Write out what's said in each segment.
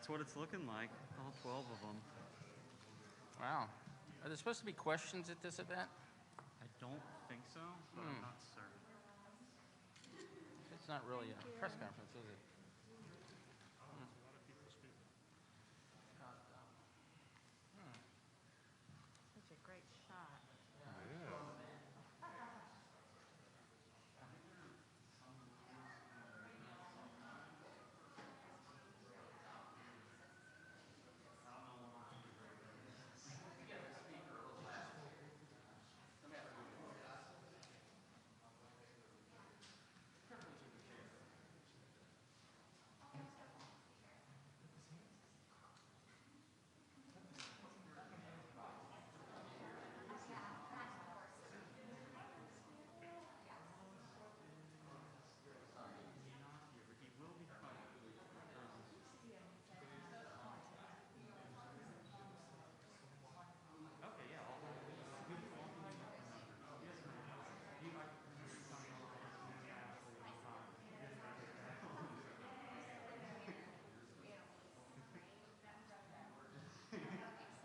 That's what it's looking like, all 12 of them. Wow. Are there supposed to be questions at this event? I don't think so, but I'm not certain. It's not really a press conference, is it? Such a great shot.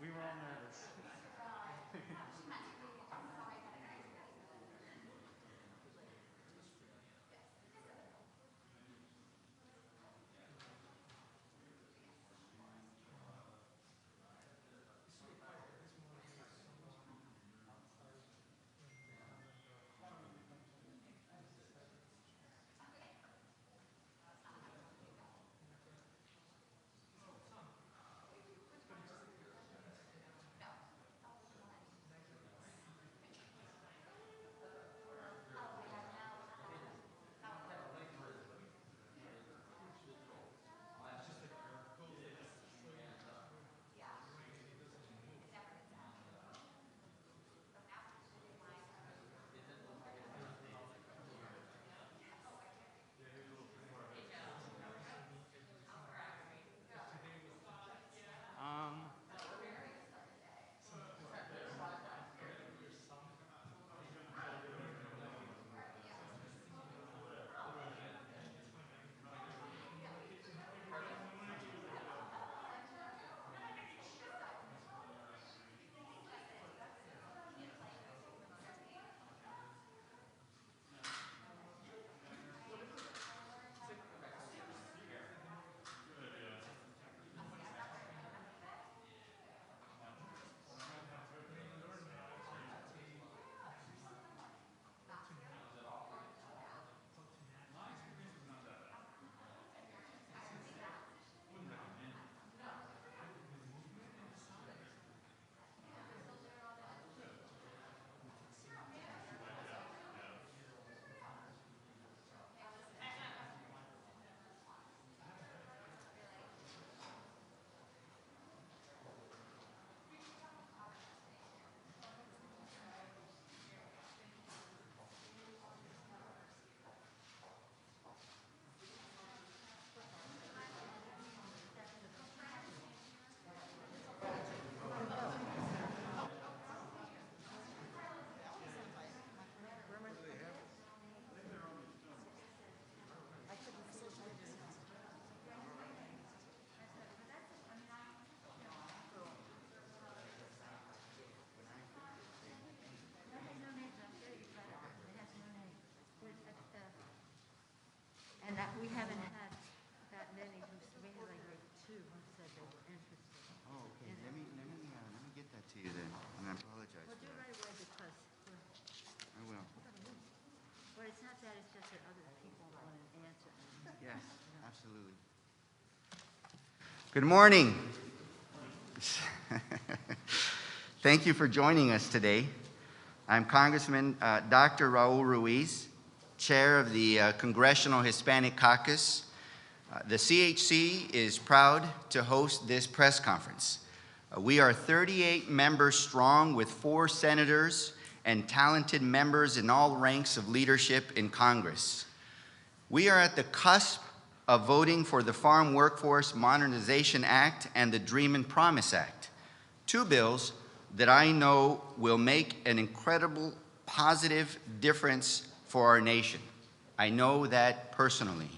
We were all nervous. And that we haven't had that many who's really like two who said they were interested. Oh, okay. Let me get that to you then, and I apologize Well, for do it that. right away because I will. well, it's not that, it's just that other people want an answer. Yes, absolutely. Good morning. Thank you for joining us today. I'm Congressman Dr. Raul Ruiz, Chair of the Congressional Hispanic Caucus. The CHC is proud to host this press conference. We are 38 members strong with 4 senators and talented members in all ranks of leadership in Congress. We are at the cusp of voting for the Farm Workforce Modernization Act and the Dream and Promise Act, 2 bills that I know will make an incredible positive difference for our nation. I know that personally.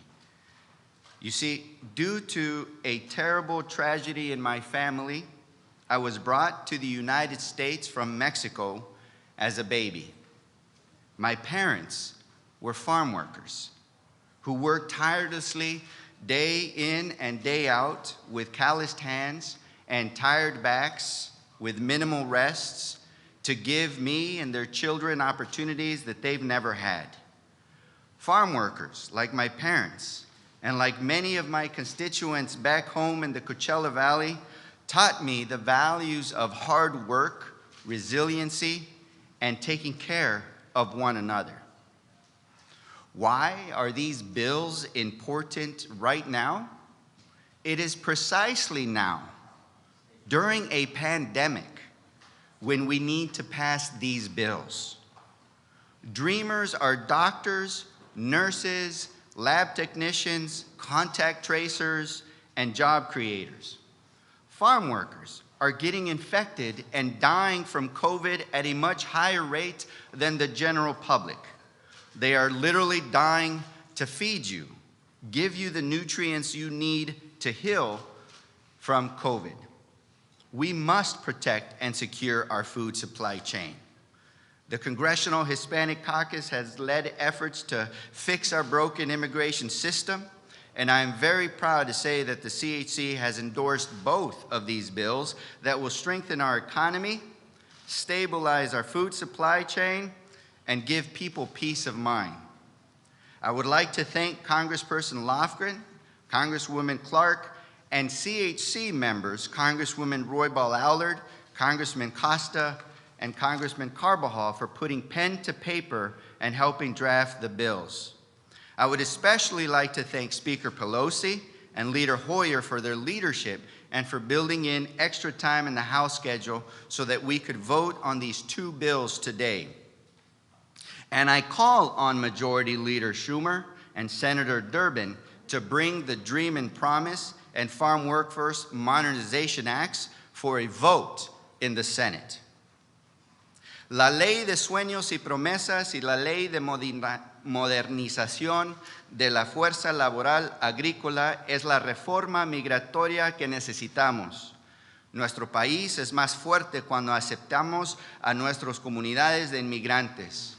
You see, due to a terrible tragedy in my family, I was brought to the United States from Mexico as a baby. My parents were farm workers who worked tirelessly day in and day out with calloused hands and tired backs with minimal rests to give me and their children opportunities that they've never had. Farm workers, like my parents, and like many of my constituents back home in the Coachella Valley, taught me the values of hard work, resiliency, and taking care of one another. Why are these bills important right now? It is precisely now, during a pandemic, when we need to pass these bills. Dreamers are doctors, nurses, lab technicians, contact tracers, and job creators. Farm workers are getting infected and dying from COVID at a much higher rate than the general public. They are literally dying to feed you, give you the nutrients you need to heal from COVID. We must protect and secure our food supply chain. The Congressional Hispanic Caucus has led efforts to fix our broken immigration system, and I am very proud to say that the CHC has endorsed both of these bills that will strengthen our economy, stabilize our food supply chain, and give people peace of mind. I would like to thank Congressperson Lofgren, Congresswoman Clark, and CHC members, Congresswoman Roybal Allard, Congressman Costa, and Congressman Carbajal for putting pen to paper and helping draft the bills. I would especially like to thank Speaker Pelosi and Leader Hoyer for their leadership and for building in extra time in the House schedule so that we could vote on these two bills today. And I call on Majority Leader Schumer and Senator Durbin to bring the Dream and Promise and Farm Workforce Modernization Acts for a vote in the Senate. La Ley de Sueños y Promesas y la Ley de Modernización de la Fuerza Laboral Agrícola es la reforma migratoria que necesitamos. Nuestro país es más fuerte cuando aceptamos a nuestras comunidades de inmigrantes.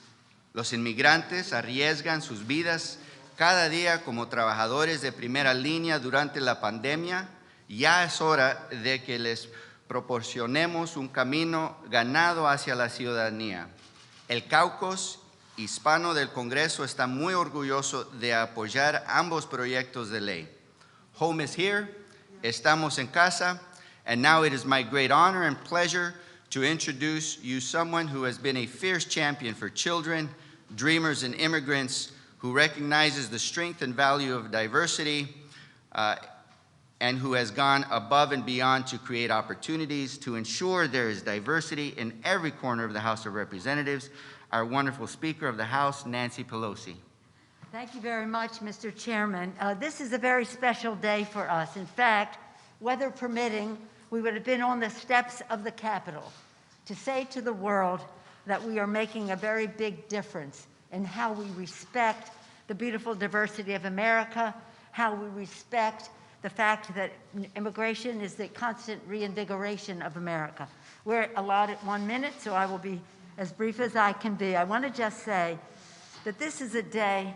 Los inmigrantes arriesgan sus vidas cada día como trabajadores de primera línea durante la pandemia. Ya es hora de que les proporcionemos un camino ganado hacia la ciudadanía. El Caucus hispano del Congreso está muy orgulloso de apoyar ambos proyectos de ley. Home is here, estamos en casa, and now it is my great honor and pleasure to introduce you someone who has been a fierce champion for children, dreamers, and immigrants, who recognizes the strength and value of diversity, and who has gone above and beyond to create opportunities to ensure there is diversity in every corner of the House of Representatives, our wonderful Speaker of the House, Nancy Pelosi. Thank you very much, Mr. Chairman. This is a very special day for us. In fact, weather permitting, we would have been on the steps of the Capitol to say to the world that we are making a very big difference in how we respect the beautiful diversity of America, how we respect the fact that immigration is the constant reinvigoration of America. We're allotted 1 minute, so I will be as brief as I can be. I want to just say that this is a day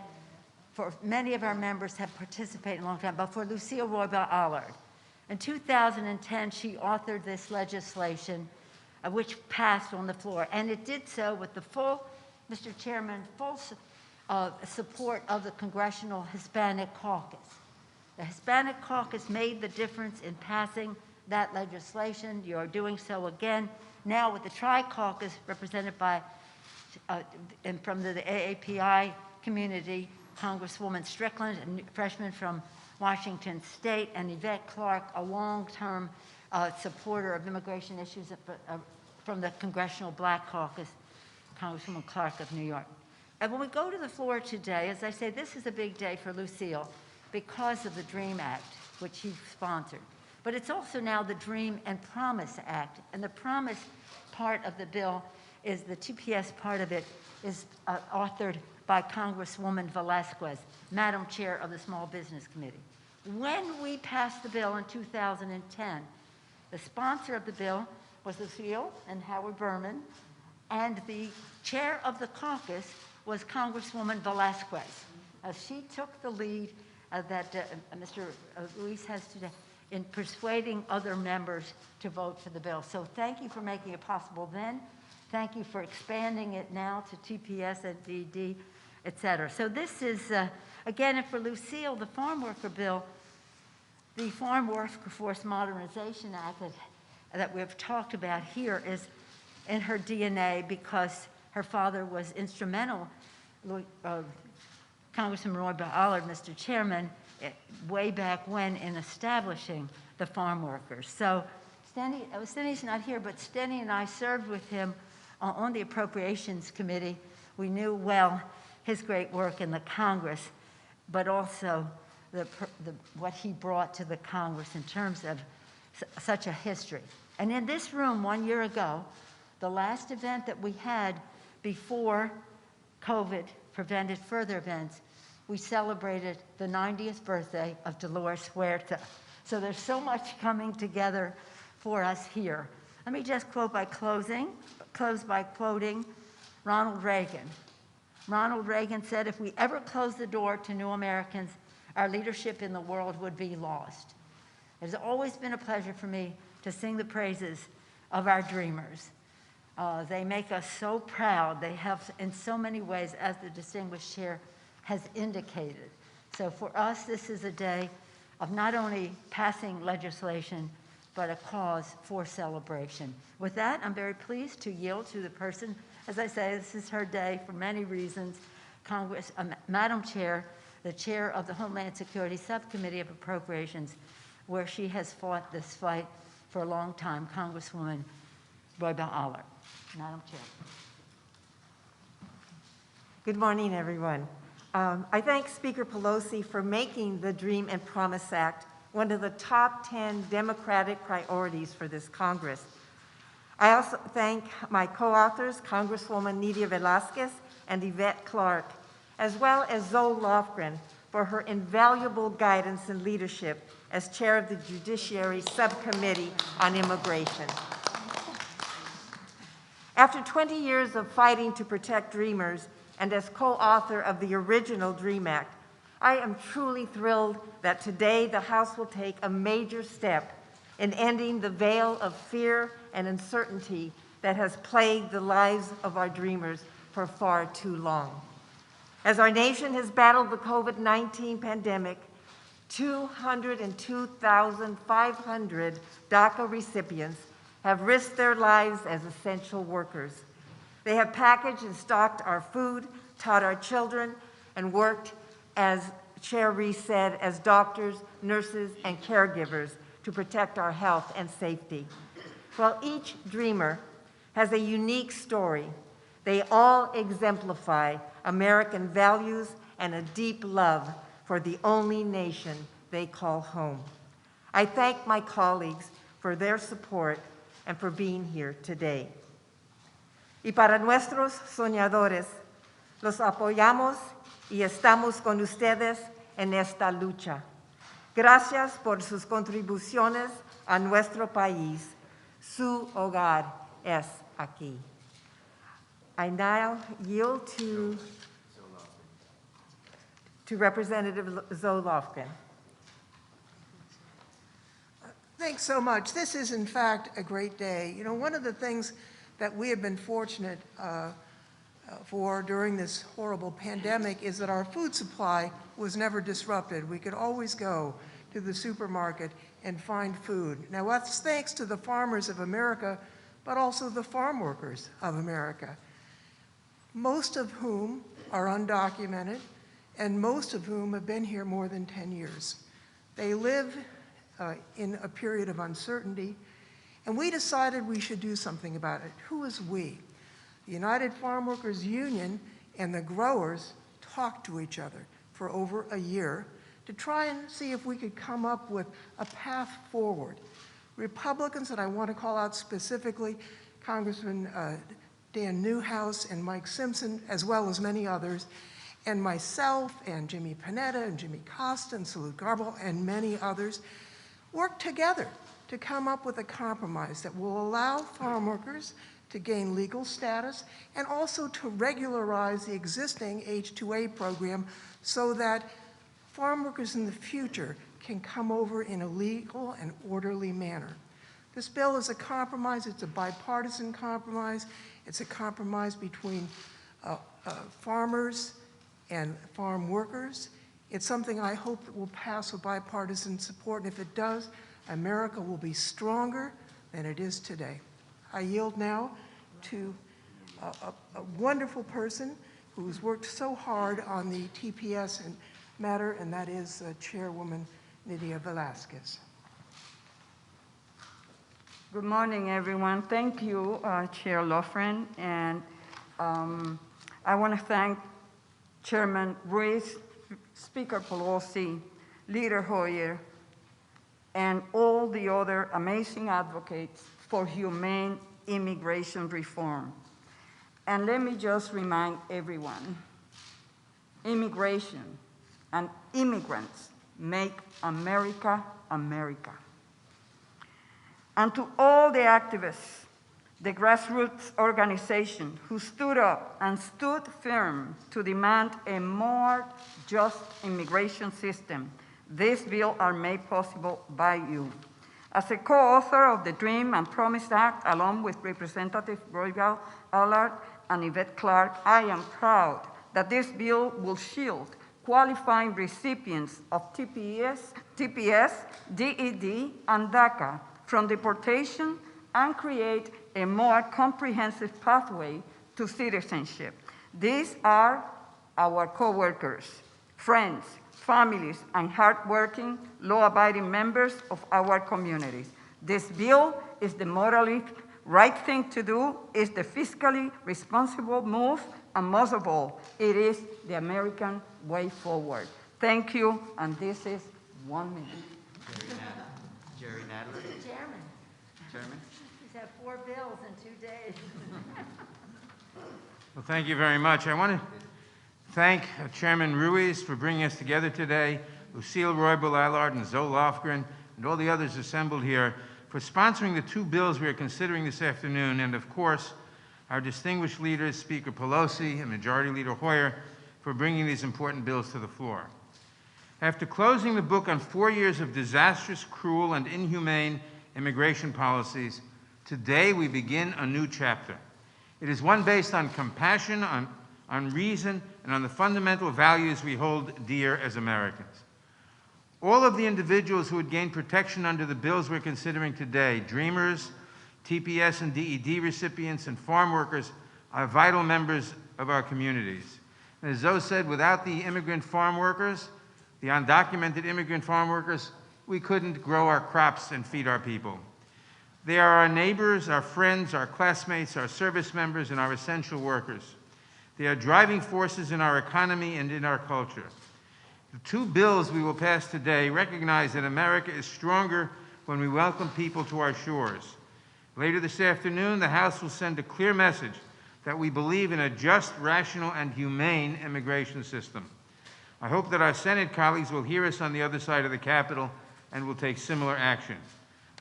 for many of our members have participated a long time, but for Lucille Roybal Allard. In 2010, she authored this legislation, which passed on the floor, and it did so with the full, Mr. Chairman, full support of the Congressional Hispanic Caucus. The Hispanic Caucus made the difference in passing that legislation. You are doing so again now with the Tri-Caucus represented by, and from the AAPI community, Congresswoman Strickland, a freshman from Washington State, and Yvette Clark, a long-term supporter of immigration issues from the Congressional Black Caucus, Congresswoman Clark of New York. And when we go to the floor today, as I say, this is a big day for Lucille because of the DREAM Act, which he sponsored. But it's also now the DREAM and Promise Act. And the Promise part of the bill is the TPS part of it is authored by Congresswoman Velasquez, Madam Chair of the Small Business Committee. When we passed the bill in 2010, the sponsor of the bill was Lucille and Howard Berman, and the chair of the caucus was Congresswoman Velasquez. She took the lead that Mr. Ruiz has today in persuading other members to vote for the bill. So thank you for making it possible then. Thank you for expanding it now to TPS and DD, et cetera. So this is, again, and for Lucille, the farm worker bill, the Farm Workforce Modernization Act that we've talked about here is in her DNA because her father was instrumental, Congressman Roy Ballard, Mr. Chairman, way back when in establishing the farm workers. So Stenny's not here, but Stenny and I served with him on the Appropriations Committee. We knew well his great work in the Congress, but also what he brought to the Congress in terms of such a history. And in this room 1 year ago, the last event that we had before COVID prevented further events, we celebrated the 90th birthday of Dolores Huerta. So there's so much coming together for us here. Let me just close by quoting Ronald Reagan. Ronald Reagan said, if we ever close the door to new Americans, our leadership in the world would be lost. It has always been a pleasure for me to sing the praises of our dreamers. They make us so proud. They have in so many ways, as the distinguished chair has indicated. So for us, this is a day of not only passing legislation, but a cause for celebration. With that, I'm very pleased to yield to the person. As I say, this is her day for many reasons. Madam Chair, the chair of the Homeland Security Subcommittee of Appropriations, where she has fought this fight for a long time, Congresswoman Roy Ballard. Madam Chair. Good morning, everyone. I thank Speaker Pelosi for making the Dream and Promise Act one of the top 10 Democratic priorities for this Congress. I also thank my co-authors, Congresswoman Nydia Velasquez and Yvette Clarke, as well as Zoe Lofgren for her invaluable guidance and leadership as chair of the Judiciary Subcommittee on Immigration. After 20 years of fighting to protect dreamers and as co-author of the original DREAM Act, I am truly thrilled that today the House will take a major step in ending the veil of fear and uncertainty that has plagued the lives of our dreamers for far too long. As our nation has battled the COVID-19 pandemic, 202,500 DACA recipients have risked their lives as essential workers. They have packaged and stocked our food, taught our children, and worked, as Chair Ruiz said, as doctors, nurses, and caregivers to protect our health and safety. While each dreamer has a unique story, they all exemplify American values and a deep love for the only nation they call home. I thank my colleagues for their support and for being here today. Y para nuestros soñadores, los apoyamos y estamos con ustedes en esta lucha. Gracias por sus contribuciones a nuestro país. Su hogar es aquí. I now yield to Representative Zoe Lofgren. Thanks so much. This is, in fact, a great day. You know, one of the things that we have been fortunate for during this horrible pandemic is that our food supply was never disrupted. We could always go to the supermarket and find food. Now, that's thanks to the farmers of America, but also the farm workers of America, most of whom are undocumented, and most of whom have been here more than 10 years. They live in a period of uncertainty, and we decided we should do something about it. Who is we? The United Farm Workers Union and the growers talked to each other for over a year to try and see if we could come up with a path forward. Republicans that I want to call out specifically, Congressman Dan Newhouse and Mike Simpson, as well as many others, And myself and Jimmy Panetta and Jimmy Costa and Salud Garbo and many others worked together to come up with a compromise that will allow farm workers to gain legal status and also to regularize the existing H-2A program so that farm workers in the future can come over in a legal and orderly manner. This bill is a compromise. It's a bipartisan compromise. It's a compromise between farmers and farm workers. It's something I hope that will pass with bipartisan support, and if it does, America will be stronger than it is today. I yield now to a wonderful person who's worked so hard on the TPS matter, and that is Chairwoman Nydia Velázquez. Good morning, everyone. Thank you, Chair Lofgren, and I want to thank Chairman Ruiz, Speaker Pelosi, Leader Hoyer, and all the other amazing advocates for humane immigration reform. And let me just remind everyone, immigration and immigrants make America, America. And to all the activists, the grassroots organization who stood up and stood firm to demand a more just immigration system, this bill are made possible by you. As a co-author of the Dream and Promise Act, along with Representative Roybal Allard and Yvette Clarke, I am proud that this bill will shield qualifying recipients of TPS, DED, and DACA from deportation and create a more comprehensive pathway to citizenship. These are our co-workers, friends, families, and hardworking, law-abiding members of our communities. This bill is the morally right thing to do, is the fiscally responsible move, and most of all, it is the American way forward. Thank you, and this is 1 minute. Jerry Nadler. Mr. Chairman, Chairman. he's had 4 bills in 2 days. Well, thank you very much. I want to thank Chairman Ruiz for bringing us together today, Lucille Roybal Allard and Zoe Lofgren, and all the others assembled here for sponsoring the 2 bills we are considering this afternoon, and of course, our distinguished leaders, Speaker Pelosi and Majority Leader Hoyer, for bringing these important bills to the floor. After closing the book on 4 years of disastrous, cruel, and inhumane immigration policies, today we begin a new chapter. It is one based on compassion, on reason, and on the fundamental values we hold dear as Americans. All of the individuals who would gain protection under the bills we're considering today, Dreamers, TPS and DED recipients, and farm workers, are vital members of our communities. And as Zoe said, without the immigrant farm workers, the undocumented immigrant farm workers, we couldn't grow our crops and feed our people. They are our neighbors, our friends, our classmates, our service members, and our essential workers. They are driving forces in our economy and in our culture. The 2 bills we will pass today recognize that America is stronger when we welcome people to our shores. Later this afternoon, the House will send a clear message that we believe in a just, rational, and humane immigration system. I hope that our Senate colleagues will hear us on the other side of the Capitol and will take similar action.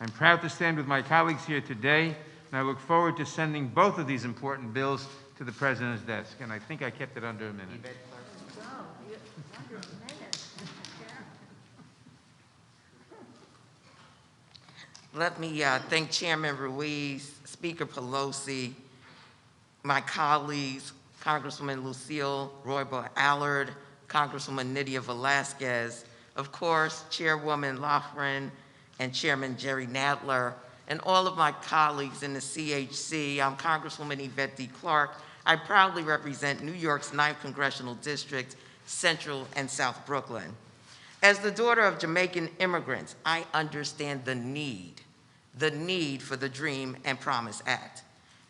I'm proud to stand with my colleagues here today, and I look forward to sending both of these important bills to the President's desk. And I think I kept it under a minute. Let me thank Chairman Ruiz, Speaker Pelosi, my colleagues, Congresswoman Lucille Roybal Allard, Congresswoman Nydia Velázquez, of course, Chairwoman Lofgren, and Chairman Jerry Nadler, and all of my colleagues in the CHC. I'm Congresswoman Yvette D. Clarke. I proudly represent New York's 9th Congressional District, Central and South Brooklyn. As the daughter of Jamaican immigrants, I understand the need for the Dream and Promise Act,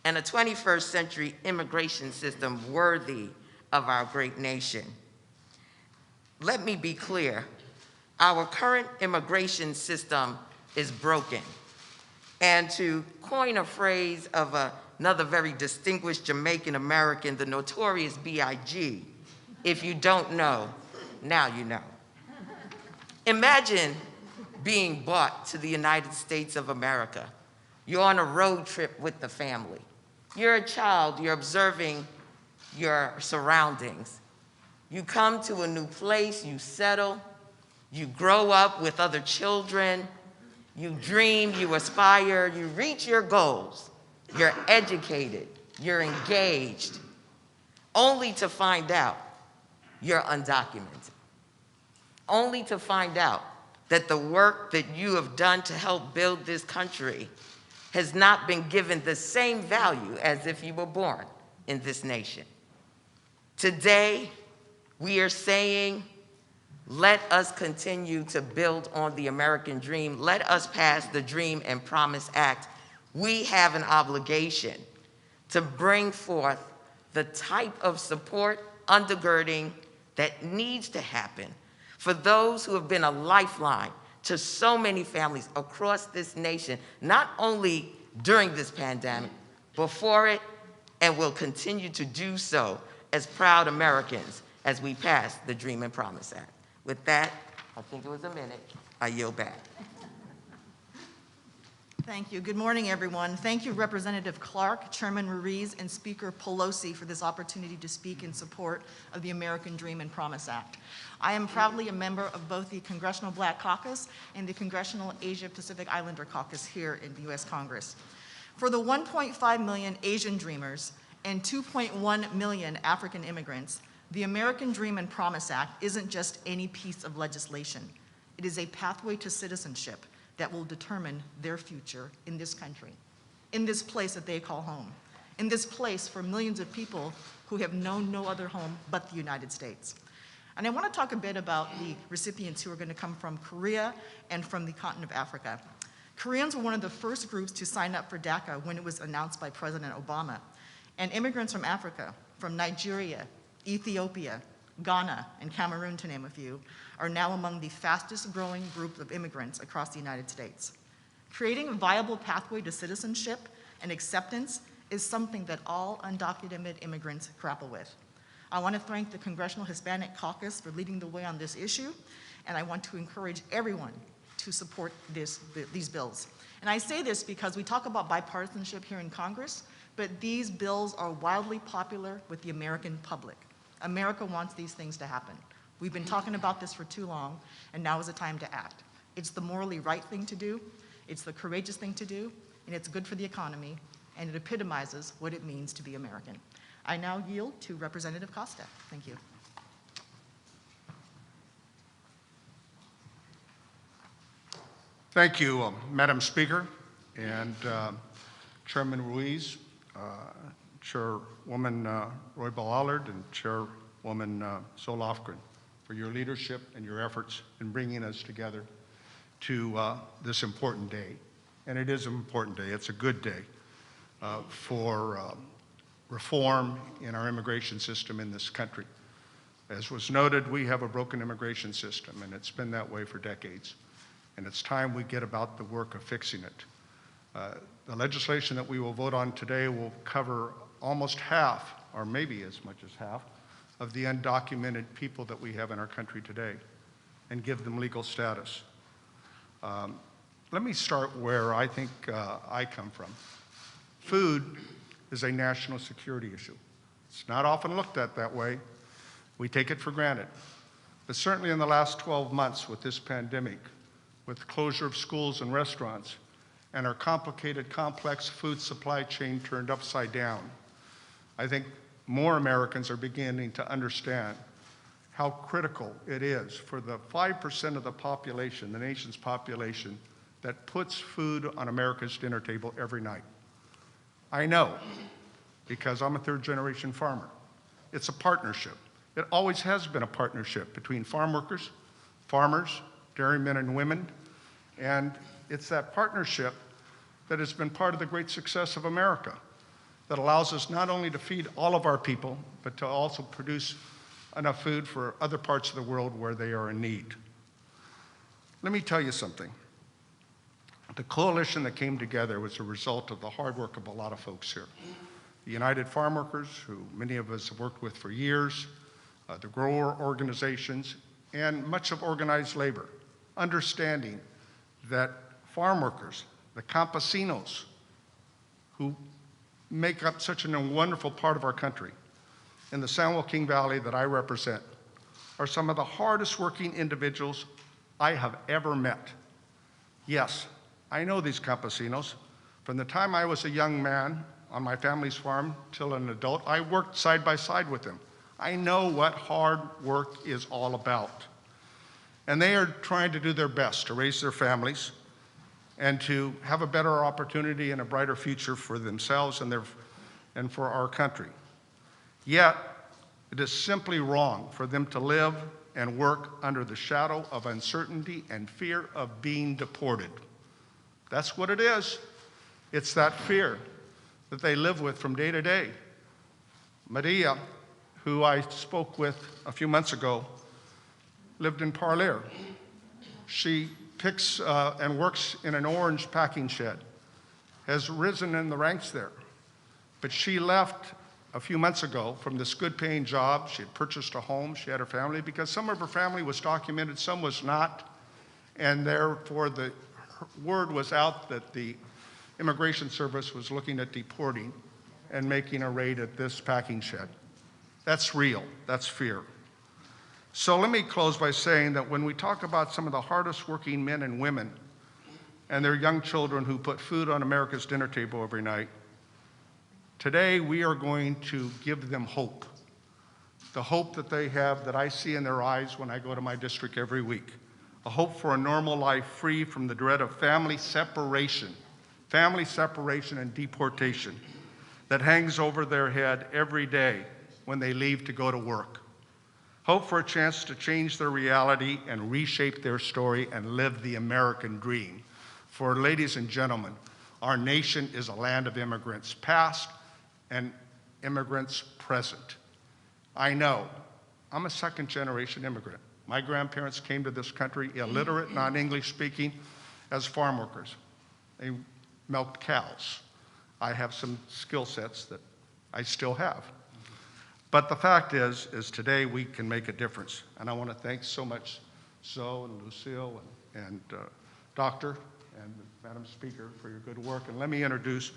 and a 21st century immigration system worthy of our great nation. Let me be clear, our current immigration system is broken. And to coin a phrase of another very distinguished Jamaican American, the notorious B.I.G., If you don't know, now you know. Imagine being brought to the United States of America. You're on a road trip with the family. You're a child, you're observing your surroundings. You come to a new place, you settle, you grow up with other children, you dream, you aspire, you reach your goals. You're educated, you're engaged, only to find out you're undocumented. Only to find out that the work that you have done to help build this country has not been given the same value as if you were born in this nation. Today, we are saying, let us continue to build on the American dream. Let us pass the Dream and Promise Act. We have an obligation to bring forth the type of support, undergirding that needs to happen for those who have been a lifeline to so many families across this nation, not only during this pandemic, before it, and will continue to do so as proud Americans as we pass the Dream and Promise Act. With that, I think it was a minute, I yield back. Thank you. Good morning, everyone. Thank you, Representative Clark, Chairman Ruiz, and Speaker Pelosi for this opportunity to speak in support of the American Dream and Promise Act. I am proudly a member of both the Congressional Black Caucus and the Congressional Asia Pacific Islander Caucus here in the U.S. Congress. For the 1.5 million Asian Dreamers and 2.1 million African immigrants, the American Dream and Promise Act isn't just any piece of legislation. It is a pathway to citizenship that will determine their future in this country, in this place that they call home, in this place for millions of people who have known no other home but the United States. And I want to talk a bit about the recipients who are going to come from Korea and from the continent of Africa. Koreans were one of the first groups to sign up for DACA when it was announced by President Obama. And immigrants from Africa, from Nigeria, Ethiopia, Ghana, and Cameroon, to name a few, are now among the fastest growing groups of immigrants across the United States. Creating a viable pathway to citizenship and acceptance is something that all undocumented immigrants grapple with. I want to thank the Congressional Hispanic Caucus for leading the way on this issue, and I want to encourage everyone to support these bills. And I say this because we talk about bipartisanship here in Congress, but these bills are wildly popular with the American public. America wants these things to happen. We've been talking about this for too long, and now is the time to act. It's the morally right thing to do, it's the courageous thing to do, and it's good for the economy, and it epitomizes what it means to be American. I now yield to Representative Costa. Thank you. Thank you, Madam Speaker, and Chairman Ruiz, Chairwoman Roybal-Allard, and Chairwoman Sol Lofgren for your leadership and your efforts in bringing us together to this important day. And it is an important day. It's a good day for reform in our immigration system in this country. As was noted, we have a broken immigration system, and it's been that way for decades. And it's time we get about the work of fixing it. The legislation that we will vote on today will cover almost half, or maybe as much as half, of the undocumented people that we have in our country today and give them legal status. Let me start where I think I come from. Food is a national security issue. It's not often looked at that way. We take it for granted. But certainly in the last 12 months with this pandemic, with the closure of schools and restaurants, and our complicated, complex food supply chain turned upside down, I think more Americans are beginning to understand how critical it is for the 5% of the population, the nation's population, that puts food on America's dinner table every night. I know, because I'm a third-generation farmer. It's a partnership. It always has been a partnership between farm workers, farmers, dairymen and women, and it's that partnership that has been part of the great success of America that allows us not only to feed all of our people, but to also produce enough food for other parts of the world where they are in need. Let me tell you something. The coalition that came together was a result of the hard work of a lot of folks here. The United Farm Workers, who many of us have worked with for years, the grower organizations, and much of organized labor, understanding that farm workers, the campesinos, who make up such a wonderful part of our country, in the San Joaquin Valley that I represent, are some of the hardest working individuals I have ever met. Yes, I know these campesinos. From the time I was a young man on my family's farm till an adult, I worked side by side with them. I know what hard work is all about. And they are trying to do their best to raise their families and to have a better opportunity and a brighter future for themselves and for our country. Yet, it is simply wrong for them to live and work under the shadow of uncertainty and fear of being deported. That's what it is. It's that fear that they live with from day to day. Maria, who I spoke with a few months ago, lived in Parlier. She picks and works in an orange packing shed, has risen in the ranks there. But she left a few months ago from this good paying job. She had purchased a home, she had her family, because some of her family was documented, some was not. And therefore the word was out that the Immigration Service was looking at deporting and making a raid at this packing shed. That's real, that's fear. So let me close by saying that when we talk about some of the hardest working men and women and their young children who put food on America's dinner table every night, today we are going to give them hope. The hope that they have, that I see in their eyes when I go to my district every week. A hope for a normal life free from the dread of family separation and deportation that hangs over their head every day when they leave to go to work. Hope for a chance to change their reality and reshape their story and live the American dream. For ladies and gentlemen, our nation is a land of immigrants past and immigrants present. I know, I'm a second generation immigrant. My grandparents came to this country illiterate, non-English speaking, as farm workers. They milked cows. I have some skill sets that I still have. But the fact is today we can make a difference. And I want to thank so much Zoe and Lucille and Doctor and Madam Speaker for your good work. And let me introduce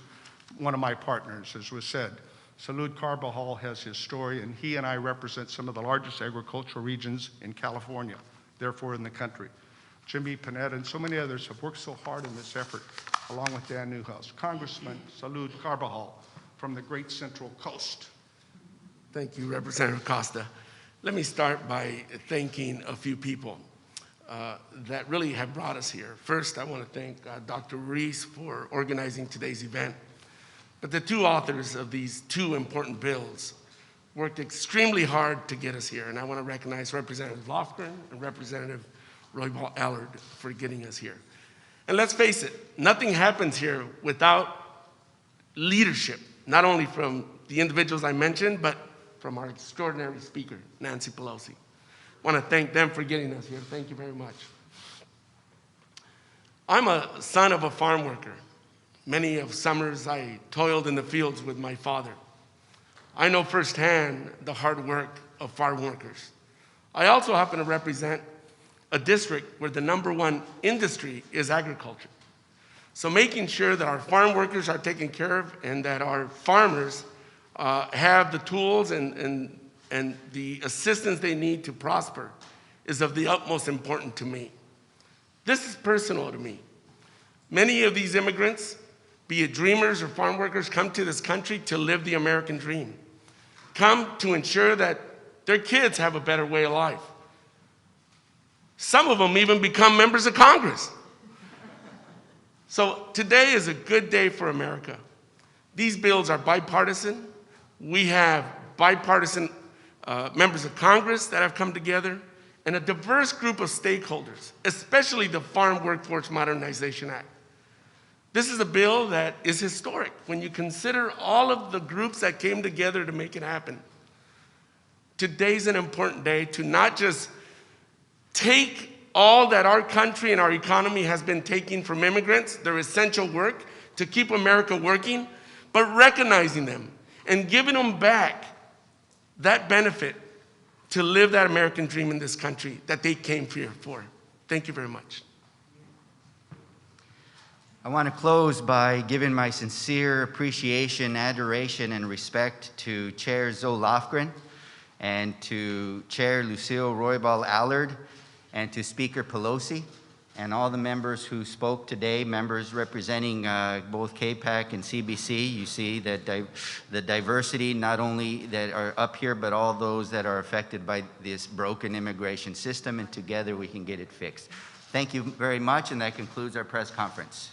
one of my partners. As was said, Salud Carbajal has his story, and he and I represent some of the largest agricultural regions in California, therefore in the country. Jimmy Panetta and so many others have worked so hard in this effort, along with Dan Newhouse. Congressman Salud Carbajal from the great Central Coast. Thank you, Representative Costa. Let me start by thanking a few people that really have brought us here. First, I want to thank Dr. Ruiz for organizing today's event. But the two authors of these two important bills worked extremely hard to get us here, and I want to recognize Representative Lofgren and Representative Roybal Allard for getting us here. And let's face it, nothing happens here without leadership, not only from the individuals I mentioned, but from our extraordinary speaker, Nancy Pelosi. I want to thank them for getting us here. Thank you very much. I'm a son of a farm worker. Many of summers I toiled in the fields with my father. I know firsthand the hard work of farm workers. I also happen to represent a district where the #1 industry is agriculture. So making sure that our farm workers are taken care of and that our farmers have the tools and the assistance they need to prosper is of the utmost importance to me. This is personal to me. Many of these immigrants, be it dreamers or farm workers, come to this country to live the American dream, come to ensure that their kids have a better way of life. Some of them even become members of Congress. So today is a good day for America. These bills are bipartisan. We have bipartisan members of Congress that have come together and a diverse group of stakeholders, especially the Farm Workforce Modernization Act. This is a bill that is historic when you consider all of the groups that came together to make it happen. Today's an important day to not just take all that our country and our economy has been taking from immigrants, their essential work to keep America working, but recognizing them and giving them back that benefit to live that American dream in this country that they came here for. Thank you very much. I want to close by giving my sincere appreciation, adoration, and respect to Chair Zoe Lofgren and to Chair Lucille Roybal Allard and to Speaker Pelosi and all the members who spoke today, members representing both KPAC and CBC. You see that the diversity not only that are up here, but all those that are affected by this broken immigration system, and together we can get it fixed. Thank you very much, and that concludes our press conference.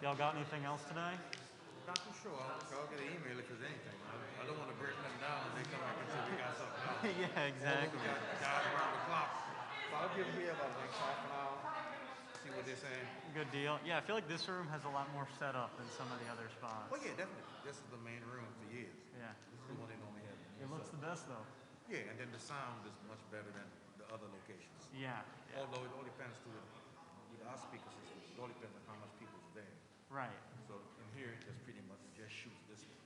Y'all got anything else today? Not too sure. I'll get an email if there's anything. I don't want to break them down and they come back and say we got something else. Yeah, exactly. We got guys around the clock. So I'll give them here about the next half an hour, see what they're saying. Good deal. Yeah, I feel like this room has a lot more setup than some of the other spots. Well, yeah, definitely. This is the main room for years. Yeah. This is the one they normally have. It looks the best, though. Yeah, and then the sound is much better than the other locations. Yeah. Although it all depends with our speaker system. It all depends on how much people's there. Right. So in here, it's pretty much just shoots this way.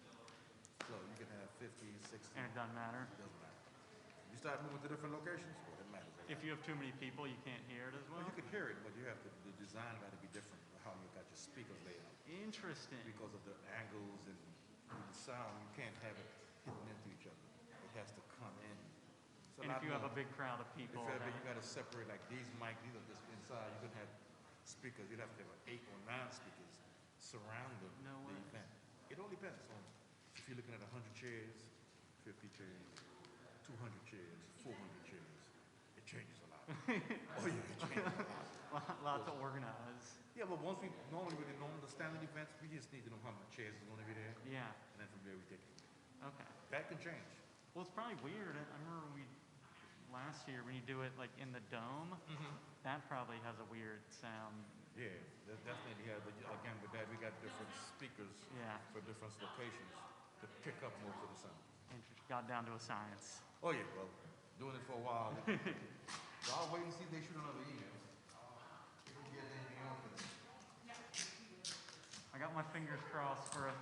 So you can have 50, 60. And it doesn't matter. It doesn't matter. If you start moving to different locations, well, it matters. If you have too many people, you can't hear it as well? Well, you can hear it, but you have to, the design got to be different, how you got your speakers laid out. Interesting. Because of the angles and the sound, you can't have it hitting into each other. It has to come in. And if you have a big crowd of people, if you got to separate, like these mics, these are just inside, you could have speakers, you'd have to have 8 or 9 speakers surrounding the event. It all depends on if you're looking at 100 chairs, 50 chairs, 200 chairs, 400 chairs. It changes a lot. Oh yeah, it changes a lot. Lot to organize. Yeah, but once we normally with the standard events, we just need to know how many chairs is going to be there. Yeah. And then from there we take it. Okay. That can change. Well, it's probably weird. I remember last year when you do it like in the dome, that probably has a weird sound. Yeah, that definitely. Yeah, but again, with that, we got different speakers for different locations to pick up most of the sound. And got down to a science. Oh yeah, well, doing it for a while. So I'll wait and see if they shoot another email. If we get anything else for this. I got my fingers crossed for a